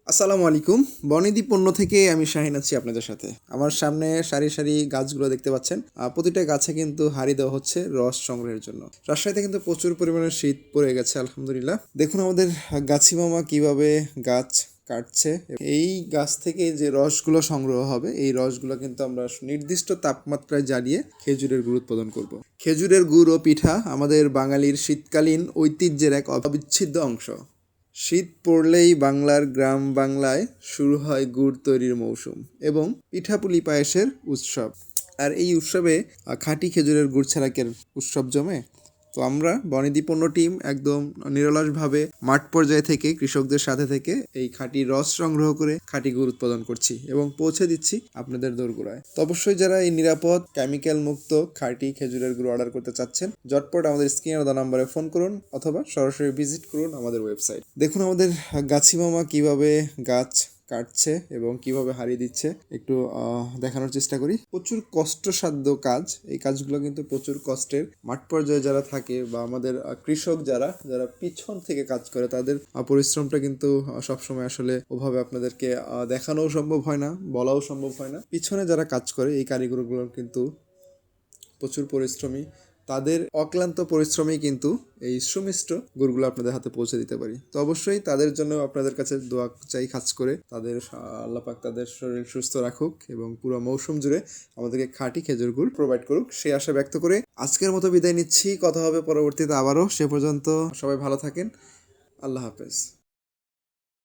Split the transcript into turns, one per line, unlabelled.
আসসালামু আলাইকুম। বনিদি পণ্য থেকে আমি শাহিন আছি আপনাদের সাথে। আমার সামনে সারি, সারি গাছগুলো দেখতে পাচ্ছেন। প্রতিটা গাছে কিন্তু হাঁড়ি দেওয়া হচ্ছে রস সংগ্রহের জন্য। রাজশাহীতে কিন্তু প্রচুর পরিমাণে শীত পড়ে গেছে আলহামদুলিল্লাহ। দেখুন আমাদের গাছি মামা কিভাবে গাছ কাটছে। এই গাছ থেকে যে রসগুলো সংগ্রহ হবে, এই রসগুলো কিন্তু আমরা নির্দিষ্ট তাপমাত্রায় জ্বালিয়ে খেজুরের গুড় উৎপাদন করব। খেজুরের গুড় ও পিঠা আমাদের বাঙালির শীতকালীন ঐতিহ্যের এক অবিচ্ছেদ্য অংশ। শীত পড়লেই বাংলার গ্রাম বাংলায় শুরু হয় গুড় তৈরির মৌসুম এবং পিঠাপুলি পায়েসের উৎসব। আর এই উৎসবে খাঁটি খেজুরের গুড় ছাড়া কি আর উৎসব জমে? তো আমরা বনিদি পণ্য টিম একদম নিরলসভাবে মাঠ পর্যায়ে থেকে কৃষকদের সাথে থেকে এই খাঁটি রস সংগ্রহ করে খাঁটি গুড় উৎপাদন করছি এবং পৌঁছে দিচ্ছি আপনাদের দোরগোড়ায়। তো অবশ্যই যারা এই নিরাপদ কেমিক্যাল মুক্ত খাঁটি খেজুরের গুড় অর্ডার করতে চাচ্ছেন, ঝটপট আমাদের স্ক্রিনে দেওয়া নাম্বারে ফোন করুন অথবা সরাসরি ভিজিট করুন আমাদের ওয়েবসাইট। দেখুন আমাদের গাছি মামা কিভাবে গাছ কাটছে এবং কিভাবে হারিয়ে দিচ্ছে একটু দেখানোর চেষ্টা করি। প্রচুর কষ্টসাধ্য কাজ, এই কাজগুলো কিন্তু প্রচুর কষ্টের। মাঠ পর্যায়ে যারা থাকে বা আমাদের কৃষক যারা যারা পিছন থেকে কাজ করে তাদের পরিশ্রমটা কিন্তু সবসময় আসলে ওভাবে আপনাদেরকে দেখানোও সম্ভব হয় না, বলাও সম্ভব হয় না। পিছনে যারা কাজ করে এই কারিগরগুলো কিন্তু প্রচুর পরিশ্রমী, তাদের অক্লান্ত পরিশ্রমেই কিন্তু এই সুমিষ্ট গুড়গুলো আপনাদের হাতে পৌঁছে দিতে পারি। তো অবশ্যই তাদের জন্য আপনাদের কাছে দোয়া চাই খাস করে, তাদের আল্লাহ পাক তাদের শরীর সুস্থ রাখুক এবং পুরো মৌসুম জুড়ে আমাদেরকে খাঁটি খেজুর গুড় প্রোভাইড করুক, সেই আশা ব্যক্ত করে আজকের মতো বিদায় নিচ্ছি। কথা হবে পরবর্তীতে আবারও। সে পর্যন্ত সবাই ভালো থাকেন। আল্লাহ হাফেজ।